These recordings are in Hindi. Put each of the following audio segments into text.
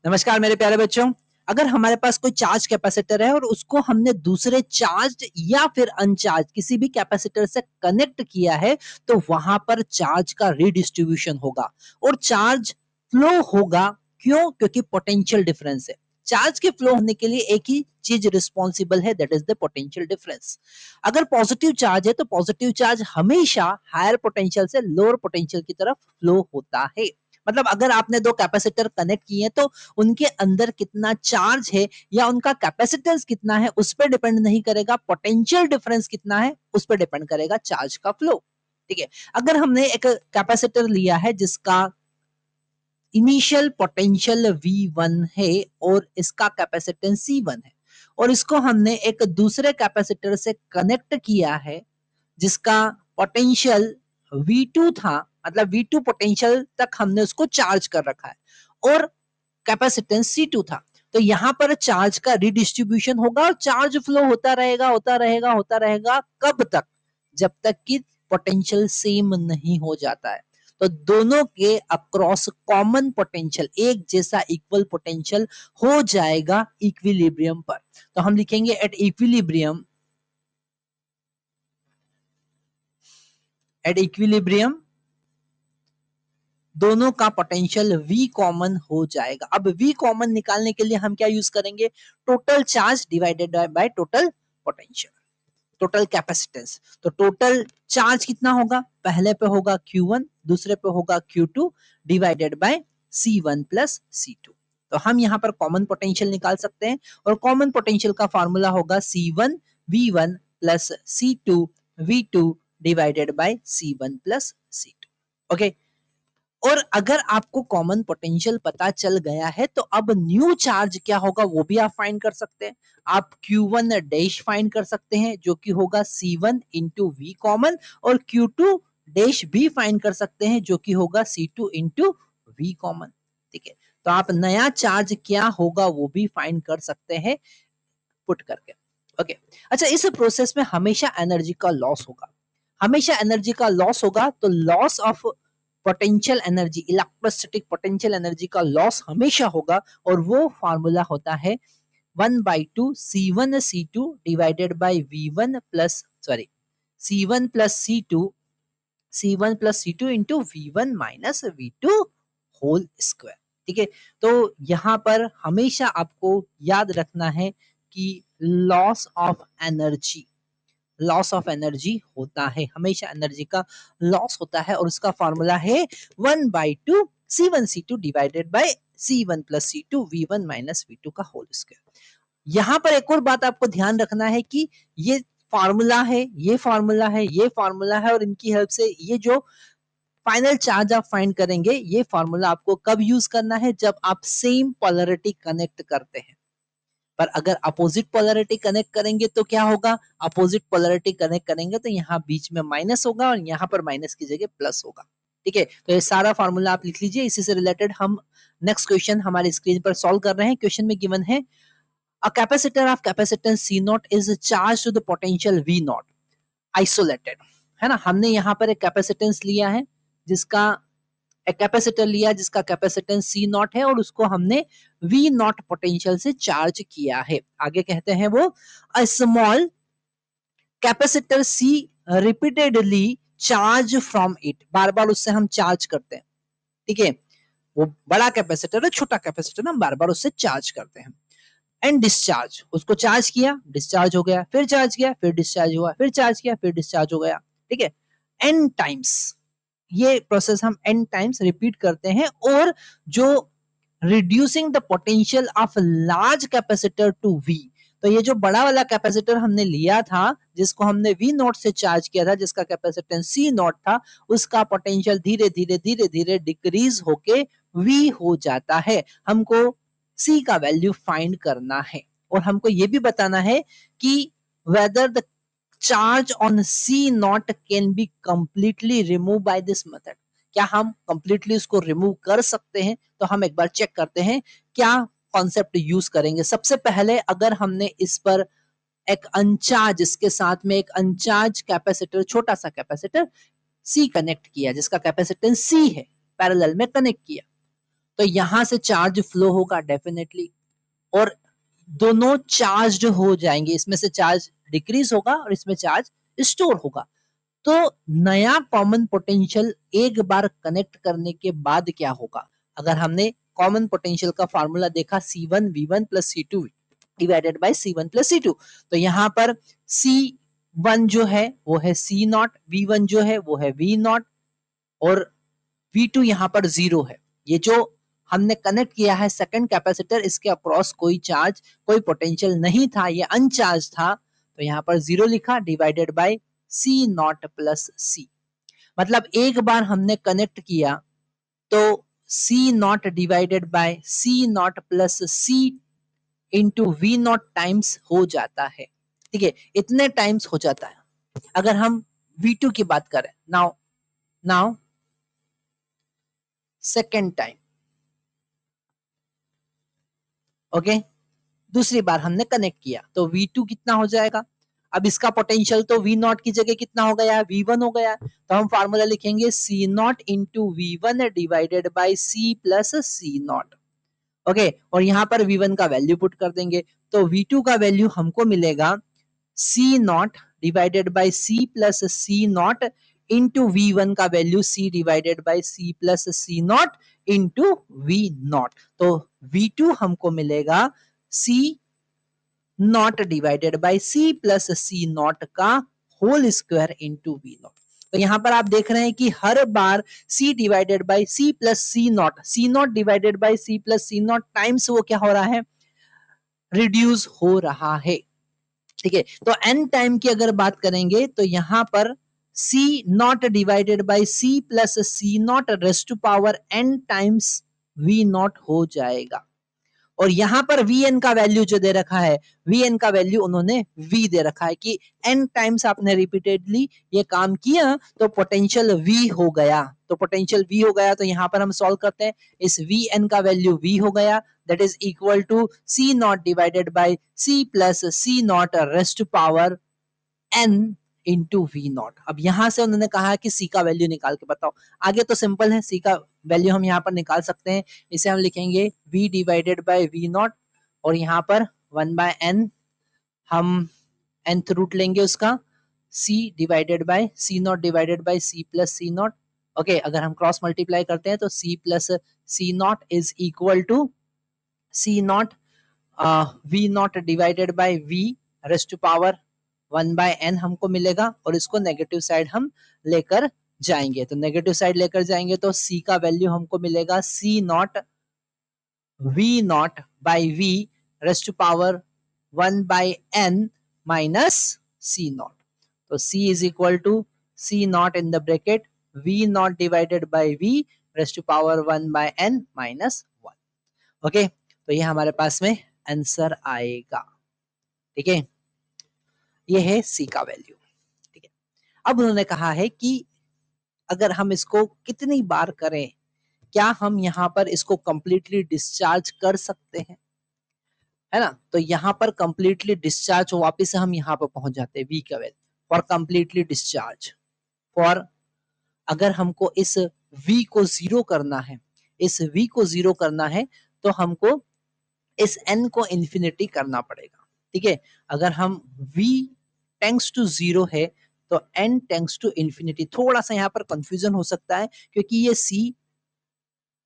नमस्कार मेरे प्यारे बच्चों। अगर हमारे पास कोई चार्ज कैपेसिटर है और उसको हमने दूसरे चार्ज या फिर अनचार्ज किसी भी कैपेसिटर से कनेक्ट किया है तो वहां पर चार्ज का रीडिस्ट्रीब्यूशन होगा और चार्ज फ्लो होगा। क्यों? क्योंकि पोटेंशियल डिफरेंस है। चार्ज के फ्लो होने के लिए एक ही चीज रिस्पॉन्सिबल है, that is the potential difference. अगर पॉजिटिव चार्ज है तो पॉजिटिव चार्ज हमेशा हायर पोटेंशियल से लोअर पोटेंशियल की तरफ फ्लो होता है। मतलब अगर आपने दो कैपेसिटर कनेक्ट किए तो उनके अंदर कितना चार्ज है या उनका कैपेसिटेंस कितना है उस पर डिपेंड नहीं करेगा, पोटेंशियल डिफरेंस कितना है उस पर डिपेंड करेगा चार्ज का फ्लो। ठीक है, अगर हमने एक कैपेसिटर लिया है जिसका इनिशियल पोटेंशियल V1 है और इसका कैपेसिटेंस C1 है और इसको हमने एक दूसरे कैपेसिटर से कनेक्ट किया है जिसका पोटेंशियल V2 था, मतलब V2 पोटेंशियल तक हमने उसको चार्ज कर रखा है और कैपेसिटेंस C2 था। तो यहां पर चार्ज का रिडिस्ट्रीब्यूशन होगा और चार्ज फ्लो होता रहेगा होता रहेगा होता रहेगा। कब तक? जब तक कि पोटेंशियल सेम नहीं हो जाता है। तो दोनों के अक्रॉस कॉमन पोटेंशियल, एक जैसा इक्वल पोटेंशियल हो जाएगा इक्विलिब्रियम पर। तो हम लिखेंगे एट इक्विलिब्रियम दोनों का पोटेंशियल V कॉमन हो जाएगा। अब V कॉमन निकालने के लिए हम क्या यूज करेंगे? Total charge divided by total potential, total capacitance. तो टोटल चार्ज कितना होगा? पहले पे होगा Q1, दूसरे पे होगा Q2 divided by C1 plus C2। तो हम यहां पर कॉमन पोटेंशियल निकाल सकते हैं और कॉमन पोटेंशियल का फॉर्मूला होगा C1 V1 plus C2 V2 divided by C1 plus C2। Okay, और अगर आपको कॉमन पोटेंशियल पता चल गया है तो अब न्यू चार्ज क्या होगा वो भी आप फाइंड कर सकते हैं। आप Q1 डैश फाइंड कर सकते हैं जो कि होगा C1 इंटू वी कॉमन, और Q2 डैश भी फाइंड कर सकते हैं जो कि होगा C2 इंटू वी कॉमन। ठीक है, तो आप नया चार्ज क्या होगा वो भी फाइंड कर सकते हैं पुट करके। ओके, अच्छा, इस प्रोसेस में हमेशा एनर्जी का लॉस होगा, हमेशा एनर्जी का लॉस होगा। तो loss of potential energy, electrostatic potential energy का लॉस हमेशा होगा और वो फॉर्मूला होता है 1/2 C1 C2 divided by V1 plus C1 plus C2 into V1 minus V2 whole square. ठीक है, तो यहां पर हमेशा आपको याद रखना है कि loss of energy, loss of energy होता है, हमेशा एनर्जी का लॉस होता है और उसका फॉर्मूला है 1/2 C1 C2 divided bye C1 plus C2 V1 minus V2 का होल स्क्वायर। यहां पर एक और बात आपको ध्यान रखना है कि ये फार्मूला है, ये फार्मूला है, ये फार्मूला है और इनकी हेल्प से ये जो फाइनल चार्ज आप फाइंड करेंगे, ये फार्मूला आपको कब यूज करना है? जब आप सेम पोलैरिटी कनेक्ट करते हैं। पर अगर अपोजिट पोलैरिटी कनेक्ट करेंगे तो क्या होगा? अपोजिट पोलैरिटी कनेक्ट करेंगे तो यहाँ बीच में माइनस होगा और यहाँ पर माइनस की जगह प्लस होगा। ठीक है, तो ये सारा फार्मूला आप लिख लीजिए। इसी से रिलेटेड हम नेक्स्ट क्वेश्चन हमारे स्क्रीन पर सॉल्व कर रहे हैं। क्वेश्चन में गिवन है a capacitor of capacitance C not is charge to the potential V not isolated, है ना। हमने यहाँ पर एक कैपेसिटेंस लिया है जिसका एक कैपेसिटर लिया जिसका कैपेसिटेंस सी नॉट है और उसको हमने वी नॉट पोटेंशियल से चार्ज किया है। आगे कहते हैं वो a small capacitor C repeatedly charge from it, बार बार उससे हम चार्ज करते हैं। ठीक है, वो बड़ा कैपेसिटर है, छोटा कैपेसिटर हम बार बार उससे चार्ज करते हैं। एंड डिस्चार्ज, उसको चार्ज किया, डिस्चार्ज हो गया, फिर चार्ज किया, फिर डिस्चार्ज हुआ, फिर चार्ज किया, फिर डिस्चार्ज हो गया। ठीक है, एन टाइम्स, ये प्रोसेस हम एन टाइम्स रिपीट करते हैं और जो reducing the potential of large capacitor to V, तो ये जो बड़ा वाला कैपेसिटर हमने लिया था जिसको हमने वी नॉट से चार्ज किया था जिसका कैपेसिटेंस सी नॉट था, उसका पोटेंशियल धीरे धीरे धीरे धीरे डिक्रीज होके वी हो जाता है। हमको सी का वैल्यू फाइंड करना है और हमको ये भी बताना है कि whether the charge on C not can be completely remove by this method, क्या हम कंप्लीटली उसको रिमूव कर सकते हैं? तो हम एक बार चेक करते हैं क्या कॉन्सेप्ट यूज करेंगे। सबसे पहले अगर हमने इस पर एक अनचार्ज, इसके साथ में एक अनचार्ज कैपेसिटर, छोटा सा कैपेसिटर सी कनेक्ट किया जिसका कैपेसिटेंस सी है, पैरेलल में कनेक्ट किया, तो यहां से चार्ज फ्लो होगा डेफिनेटली, और दोनों चार्ज हो जाएंगे, इसमें से चार्ज डिक्रीज होगा और इसमें चार्ज स्टोर होगा। तो नया कॉमन पोटेंशियल एक बार कनेक्ट करने के बाद क्या होगा, अगर हमने कॉमन पोटेंशियल का फॉर्मूला देखा C1V1 plus C2 divided bye C1 plus C2, तो यहां पर C1 जो है वो है C0, V1 जो है वो है V0 और V2 यहाँ पर जीरो है। ये जो हमने कनेक्ट किया है सेकंड कैपेसिटर, इसके अक्रॉस कोई चार्ज कोई पोटेंशियल नहीं था, ये अनचार्ज था, तो यहाँ पर जीरो लिखा divided by C not plus C. मतलब एक बार हमने कनेक्ट किया तो C not divided by C not plus C into V not times हो जाता है। ठीक है, इतने टाइम्स हो जाता है। अगर हम V2 की बात करें, now now second time, okay, दूसरी बार हमने कनेक्ट किया तो V2 कितना हो जाएगा, अब इसका पोटेंशियल तो V नॉट की जगह कितना हो गया, V1 हो गया, तो हम फार्मूला लिखेंगे C not into V1 divided by C plus C not. Okay, और यहाँ पर V1 का वैल्यू पुट कर देंगे, तो V2 का वैल्यू हमको मिलेगा C not divided by C plus C not into V1 का value C divided by C plus C not into V not. तो V2 हमको मिलेगा C not divided by C plus C not का whole square into V not. तो यहां पर आप देख रहे हैं कि हर बार C divided by C plus C not divided by C plus C not times वो क्या हो रहा है, रिड्यूस हो रहा है। ठीक है, तो n टाइम की अगर बात करेंगे तो यहां पर C not divided by C plus C not raised to power n times V not हो जाएगा। और यहां पर Vn का वैल्यू जो दे रखा है, Vn का वैल्यू उन्होंने V दे रखा है कि n टाइम्स आपने रिपीटेडली ये काम किया तो पोटेंशियल V हो गया, तो पोटेंशियल V हो गया, तो यहां पर हम सॉल्व करते हैं, इस Vn का वैल्यू V हो गया, that is equal to C not divided by C plus C not raised power n into V not. अब यहां से उन्होंने कहा कि C का वैल्यू निकाल के बताओ, आगे तो सिंपल है, C का वैल्यू हम यहाँ पर निकाल सकते हैं, इसे हम लिखेंगे V divided by V not और यहाँ पर 1 बाय n, हम nth रूट लेंगे उसका, C divided by C not divided by C plus C not. Okay, अगर हम क्रॉस मल्टीप्लाई करते हैं तो C plus C not is equal to C not V not divided by V raised to power 1 by n हमको मिलेगा, और इसको नेगेटिव साइड हम लेकर जाएंगे, तो नेगेटिव साइड लेकर जाएंगे तो C का वैल्यू हमको मिलेगा C not V not by V raised to power 1 by n minus C not. तो C is equal to C not in the bracket V not divided by V raised to power 1 by n minus 1। Okay, तो ये हमारे पास में आंसर आएगा। ठीक है, ये है C का वैल्यू। ठीक है, अब उन्होंने कहा है कि अगर हम इसको कितनी बार करें, क्या हम यहाँ पर इसको कंप्लीटली डिस्चार्ज कर सकते हैं, है ना, तो यहाँ पर कंप्लीटली डिस्चार्ज वापस से हम यहाँ पर पहुंच जाते हैं V का value for completely discharge, for अगर हमको इस V को जीरो करना है, इस V को जीरो करना है तो हमको इस n को इंफिनिटी करना पड़ेगा। ठीक है, अगर हम V टेंड्स टू जीरो है तो n टेंड्स टू इंफिनिटी, थोड़ा सा यहाँ पर कंफ्यूजन हो सकता है क्योंकि ये C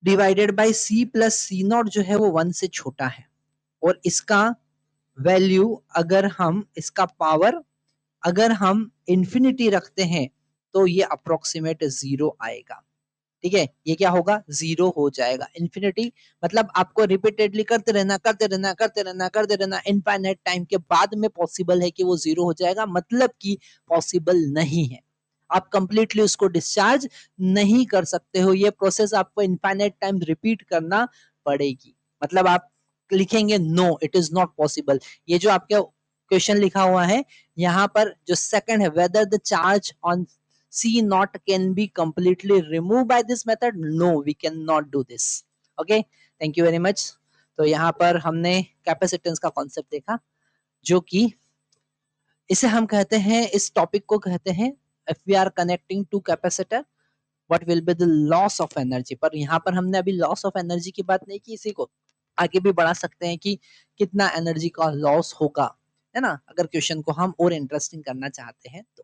divided by C plus C not जो है वो 1 से छोटा है, और इसका वैल्यू अगर हम इसका पावर अगर हम इंफिनिटी रखते हैं तो ये अप्रोक्सीमेट जीरो आएगा। ठीक है, ये क्या होगा, जीरो हो जाएगा। इंफिनिटी मतलब आपको रिपीटेडली करते रहना करते रहना करते रहना करते रहना, इनफाइनाइट टाइम के बाद में पॉसिबल है कि वो जीरो हो जाएगा, मतलब कि पॉसिबल नहीं है, आप कंप्लीटली उसको डिस्चार्ज नहीं कर सकते हो, ये प्रोसेस आपको इनफाइनाइट टाइम रिपीट करना पड़ेगी। मतलब आप लिखेंगे no it is not possible, ये जो आपके क्वेश्चन लिखा हुआ है यहाँ पर जो सेकंड है, weather the charge on C naught can be completely removed by this method, no we cannot do this. Okay, thank you very much। तो यहाँ पर हमने कैपेसिटेंस का कॉन्सेप्ट देखा, जो कि इसे हम कहते हैं, इस टॉपिक को कहते हैं if we are connecting to capacitor what will be the loss of energy, पर यहाँ पर हमने अभी लॉस ऑफ एनर्जी की बात नहीं की, इसी को आगे भी बढ़ा सकते हैं कि कितना एनर्जी का लॉस होगा, है ना, अगर क्वेश्चन को हम और इंटरेस्टिंग करना चाहते हैं तो।